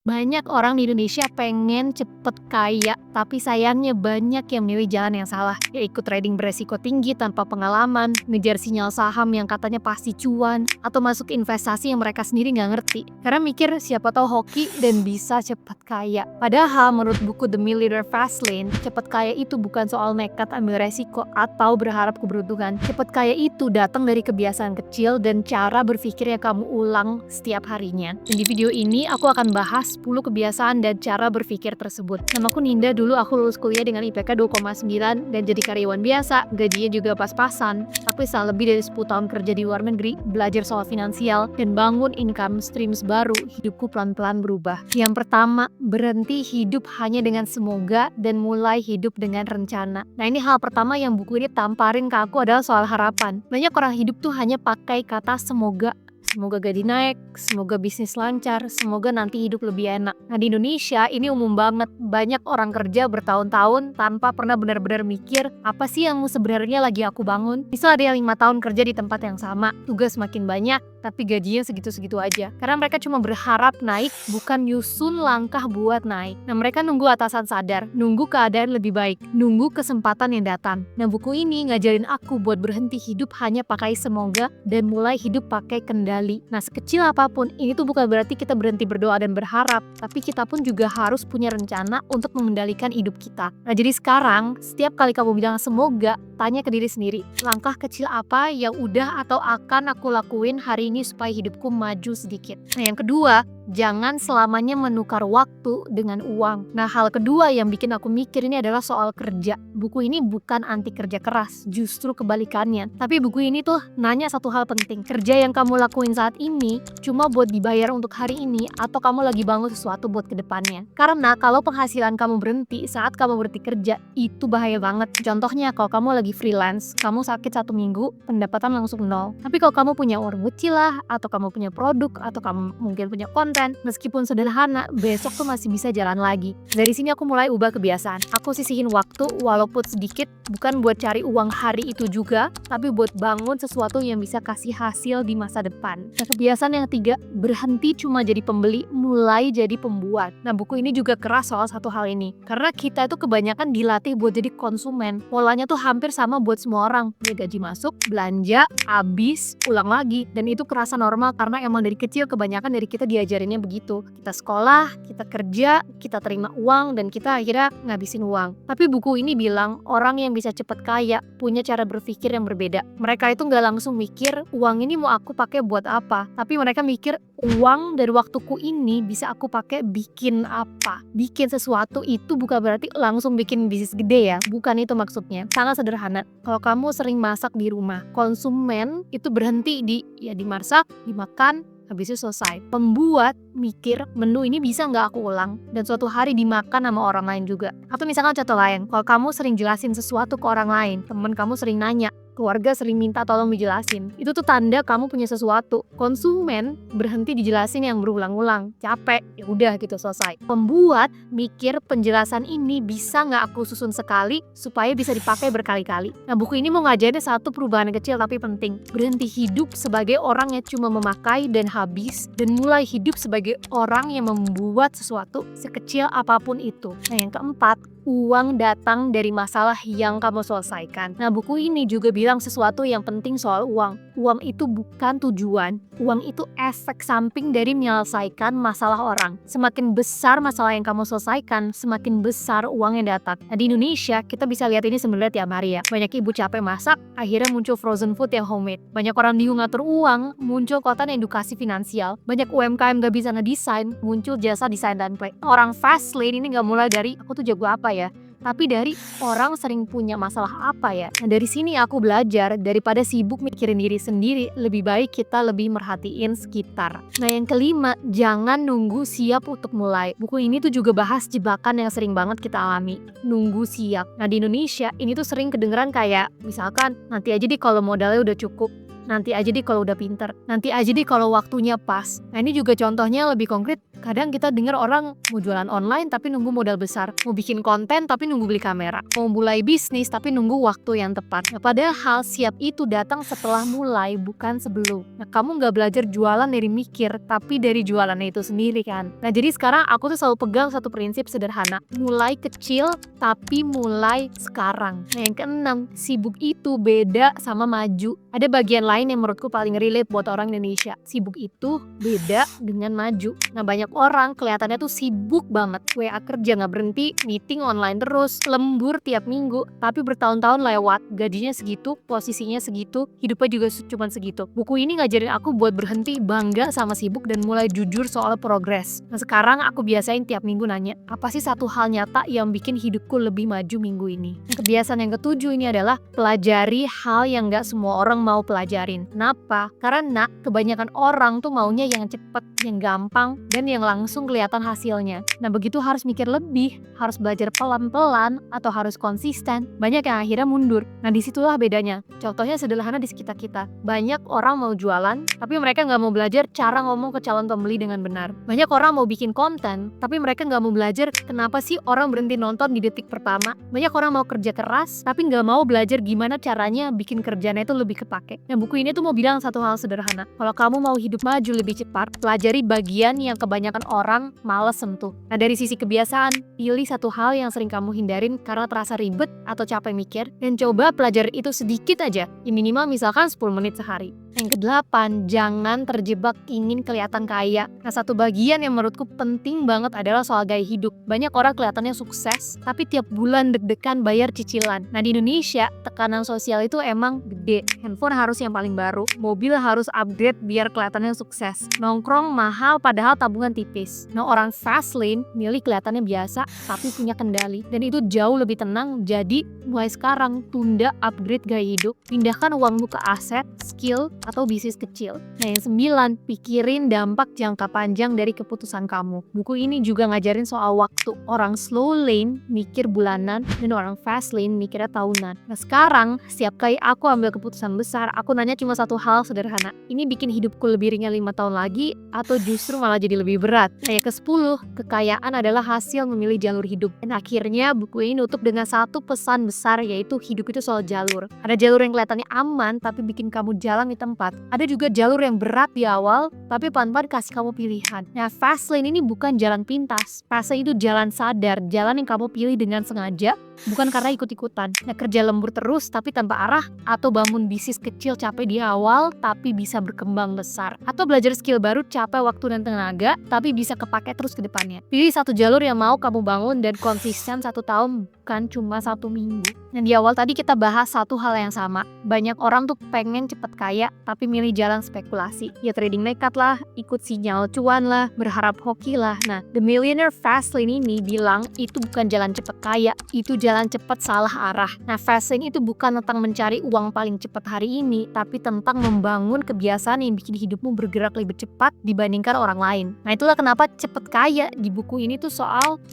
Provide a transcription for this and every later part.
Banyak orang di Indonesia pengen cepet kaya, tapi sayangnya banyak yang milih jalan yang salah. Ya ikut trading beresiko tinggi tanpa pengalaman, ngejar sinyal saham yang katanya pasti cuan, atau masuk investasi yang mereka sendiri nggak ngerti. Karena mikir siapa tahu hoki dan bisa cepet kaya. Padahal menurut buku The Millionaire Fast Lane, cepet kaya itu bukan soal nekat ambil resiko atau berharap keberuntungan. Cepet kaya itu datang dari kebiasaan kecil dan cara berpikir yang kamu ulang setiap harinya. Dan di video ini aku akan bahas 10 kebiasaan dan cara berpikir tersebut. Namaku Ninda, dulu aku lulus kuliah dengan IPK 2,9 dan jadi karyawan biasa, gajinya juga pas-pasan. Tapi setelah lebih dari 10 tahun kerja di luar negeri, belajar soal finansial, dan bangun income streams baru, hidupku pelan-pelan berubah. Yang pertama, berhenti hidup hanya dengan semoga dan mulai hidup dengan rencana. Nah, ini hal pertama yang buku ini tamparin ke aku adalah soal harapan. Banyak orang hidup tuh hanya pakai kata semoga. Semoga gaji naik, semoga bisnis lancar, semoga nanti hidup lebih enak. Nah, di Indonesia ini umum banget. Banyak orang kerja bertahun-tahun tanpa pernah benar-benar mikir apa sih yang sebenarnya lagi aku bangun. Misal ada yang 5 tahun kerja di tempat yang sama, tugas makin banyak, tapi gajinya segitu-segitu aja. Karena mereka cuma berharap naik, bukan nyusun langkah buat naik. Nah, mereka nunggu atasan sadar, nunggu keadaan lebih baik, nunggu kesempatan yang datang. Nah, buku ini ngajarin aku buat berhenti hidup hanya pakai semoga dan mulai hidup pakai kendali. Nah, sekecil apapun, ini tuh bukan berarti kita berhenti berdoa dan berharap, tapi kita pun juga harus punya rencana untuk mengendalikan hidup kita. Nah, jadi sekarang, setiap kali kamu bilang semoga, tanya ke diri sendiri, langkah kecil apa yang udah atau akan aku lakuin hari ini supaya hidupku maju sedikit. Nah, yang kedua, jangan selamanya menukar waktu dengan uang. Nah, hal kedua yang bikin aku mikir ini adalah soal kerja. Buku ini bukan anti kerja keras, justru kebalikannya. Tapi buku ini tuh nanya satu hal penting. Kerja yang kamu lakuin saat ini cuma buat dibayar untuk hari ini atau kamu lagi bangun sesuatu buat kedepannya. Karena kalau penghasilan kamu berhenti saat kamu berhenti kerja, itu bahaya banget. Contohnya kalau kamu lagi freelance, kamu sakit 1 minggu, pendapatan langsung nol. Tapi kalau kamu punya uang kecil lah, atau kamu punya produk, atau kamu mungkin punya konten, meskipun sederhana, besok tuh masih bisa jalan lagi. Dari sini aku mulai ubah kebiasaan. Aku sisihin waktu walaupun sedikit, bukan buat cari uang hari itu juga, tapi buat bangun sesuatu yang bisa kasih hasil di masa depan. Nah, kebiasaan yang ketiga, berhenti cuma jadi pembeli, mulai jadi pembuat. Nah, buku ini juga keras soal satu hal ini. Karena kita itu kebanyakan dilatih buat jadi konsumen. Polanya tuh hampir sama buat semua orang. Ya, gaji masuk, belanja, habis, ulang lagi. Dan itu kerasa normal karena emang dari kecil kebanyakan dari kita diajarinnya begitu. Kita sekolah, kita kerja, kita terima uang, dan kita akhirnya ngabisin uang. Tapi buku ini bilang orang yang bisa cepat kaya punya cara berpikir yang berbeda. Mereka itu nggak langsung mikir uang ini mau aku pakai buat apa, tapi mereka mikir uang dari waktuku ini bisa aku pakai bikin apa. Bikin sesuatu itu bukan berarti langsung bikin bisnis gede ya, bukan itu maksudnya. Sangat sederhana. Kalau kamu sering masak di rumah, konsumen itu berhenti di dimasak, dimakan, habis itu selesai. Pembuat mikir menu ini bisa nggak aku ulang dan suatu hari dimakan sama orang lain juga. Atau misalkan contoh lain, kalau kamu sering jelasin sesuatu ke orang lain, temen kamu sering nanya, keluarga sering minta tolong dijelasin, itu tuh tanda kamu punya sesuatu. Konsumen berhenti dijelasin yang berulang-ulang, capek, ya udah gitu selesai. Pembuat mikir penjelasan ini bisa nggak aku susun sekali supaya bisa dipakai berkali-kali. Nah, buku ini mau ngajarin satu perubahan kecil tapi penting. Berhenti hidup sebagai orang yang cuma memakai dan habis, dan mulai hidup sebagai orang yang membuat sesuatu sekecil apapun itu. Nah, yang keempat, uang datang dari masalah yang kamu selesaikan. Nah, buku ini juga bilang sesuatu yang penting soal uang. Uang itu bukan tujuan. Uang itu efek samping dari menyelesaikan masalah orang. Semakin besar masalah yang kamu selesaikan, semakin besar uang yang datang. Nah, di Indonesia, kita bisa lihat ini sebenarnya tiap hari ya. Banyak ibu capek masak, akhirnya muncul frozen food yang homemade. Banyak orang bingung ngatur uang, muncul konten edukasi finansial. Banyak UMKM gak bisa ngedesain, muncul jasa desain dan play. Orang fast lane ini gak mulai dari aku tuh jago apa ya, tapi dari orang sering punya masalah apa ya. Nah, dari sini aku belajar daripada sibuk mikirin diri sendiri, lebih baik kita lebih merhatiin sekitar. Nah, yang kelima, jangan nunggu siap untuk mulai. Buku ini tuh juga bahas jebakan yang sering banget kita alami, nunggu siap. Nah, di Indonesia ini tuh sering kedengeran kayak misalkan nanti aja deh kalau modalnya udah cukup, nanti aja deh kalau udah pinter, nanti aja deh kalau waktunya pas. Nah ini juga contohnya lebih konkret. Kadang kita dengar orang mau jualan online tapi nunggu modal besar, mau bikin konten tapi nunggu beli kamera, mau mulai bisnis tapi nunggu waktu yang tepat. Nah, padahal siap itu datang setelah mulai, bukan sebelum. Nah kamu nggak belajar jualan dari mikir, tapi dari jualannya itu sendiri kan. Nah jadi sekarang aku tuh selalu pegang satu prinsip sederhana, mulai kecil tapi mulai sekarang. Nah yang keenam, sibuk itu beda sama maju. Ada bagian lain yang menurutku paling relate buat orang Indonesia. Sibuk itu beda dengan maju. Nah banyak orang kelihatannya tuh sibuk banget, WA kerja nggak berhenti, meeting online terus, lembur tiap minggu, tapi bertahun-tahun lewat, gajinya segitu, posisinya segitu, hidupnya juga cuma segitu. Buku ini ngajarin aku buat berhenti bangga sama sibuk dan mulai jujur soal progres. Nah sekarang aku biasain tiap minggu nanya, apa sih satu hal nyata yang bikin hidupku lebih maju minggu ini? Nah, kebiasaan yang ketujuh ini adalah pelajari hal yang nggak semua orang mau pelajarin. Kenapa? Karena kebanyakan orang tuh maunya yang cepet, yang gampang, dan yang langsung kelihatan hasilnya. Nah begitu harus mikir lebih, harus belajar pelan-pelan, atau harus konsisten. Banyak yang akhirnya mundur. Nah disitulah bedanya. Contohnya sederhana di sekitar kita. Banyak orang mau jualan, tapi mereka nggak mau belajar cara ngomong ke calon pembeli dengan benar. Banyak orang mau bikin konten, tapi mereka nggak mau belajar kenapa sih orang berhenti nonton di detik pertama. Banyak orang mau kerja keras, tapi nggak mau belajar gimana caranya bikin kerjanya itu lebih kepake. Nah buku ini tuh mau bilang satu hal sederhana. Kalau kamu mau hidup maju lebih cepat, pelajari bagian yang kebanyakan orang malas sentuh. Nah dari sisi kebiasaan, pilih satu hal yang sering kamu hindarin karena terasa ribet atau capek mikir, dan coba pelajari itu sedikit aja, ya minimal misalkan 10 menit sehari. Yang kedelapan, jangan terjebak ingin kelihatan kaya. Nah satu bagian yang menurutku penting banget adalah soal gaya hidup. Banyak orang kelihatannya sukses, tapi tiap bulan deg-degan bayar cicilan. Nah di Indonesia, tekanan sosial itu emang gede. Handphone harus yang paling baru, mobil harus upgrade biar kelihatannya sukses. Nongkrong mahal padahal tabungan tipis. Nah orang fast lane milih kelihatannya biasa, tapi punya kendali. Dan itu jauh lebih tenang, jadi mulai sekarang tunda upgrade gaya hidup. Pindahkan uangmu ke aset, skill, atau bisnis kecil. Nah yang 9, pikirin dampak jangka panjang dari keputusan kamu. Buku ini juga ngajarin soal waktu. Orang slow lane mikir bulanan, dan orang fast lane mikirnya tahunan. Nah sekarang, setiap kali aku ambil keputusan besar, aku nanya cuma satu hal sederhana. Ini bikin hidupku lebih ringan 5 tahun lagi, atau justru malah jadi lebih berat? Nah yang ke-10, kekayaan adalah hasil memilih jalur hidup. Dan akhirnya buku ini nutup dengan satu pesan besar, yaitu hidup itu soal jalur. Ada jalur yang kelihatannya aman, tapi bikin kamu jalan di tempat. Ada juga jalur yang berat di awal, tapi pelan-pelan kasih kamu pilihan. Nah, fast lane ini bukan jalan pintas. Fast lane itu jalan sadar, jalan yang kamu pilih dengan sengaja, bukan karena ikut-ikutan. Nah, kerja lembur terus tapi tanpa arah, atau bangun bisnis kecil capek di awal tapi bisa berkembang besar. Atau belajar skill baru capek waktu dan tenaga, tapi bisa kepake terus ke depannya. Pilih satu jalur yang mau kamu bangun dan konsisten 1 tahun, bukan cuma 1 minggu. Nah, di awal tadi kita bahas satu hal yang sama. Banyak orang tuh pengen cepet kaya, tapi milih jalan spekulasi. Ya trading nekat lah, ikut sinyal cuan lah, berharap hoki lah. Nah, The Millionaire Fast Lane ini bilang itu bukan jalan cepet kaya, itu jalan cepet salah arah. Nah, fast lane itu bukan tentang mencari uang paling cepat hari ini, tapi tentang membangun kebiasaan yang bikin hidupmu bergerak lebih cepat dibandingkan orang lain. Nah, itulah kenapa cepet kaya di buku ini tuh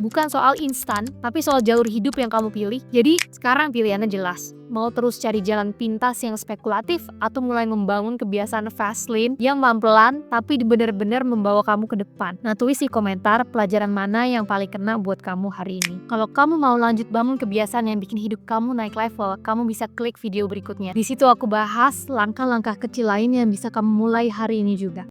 bukan soal instan, tapi soal jalur hidup yang kamu pilih. Jadi, sekarang pilihannya jelas. Mau terus cari jalan pintas yang spekulatif, atau mulai membangun kebiasaan fast lane yang pelan-pelan tapi benar-benar membawa kamu ke depan. Nah tulis di komentar pelajaran mana yang paling kena buat kamu hari ini. Kalau kamu mau lanjut bangun kebiasaan yang bikin hidup kamu naik level, kamu bisa klik video berikutnya. Di situ aku bahas langkah-langkah kecil lain yang bisa kamu mulai hari ini juga.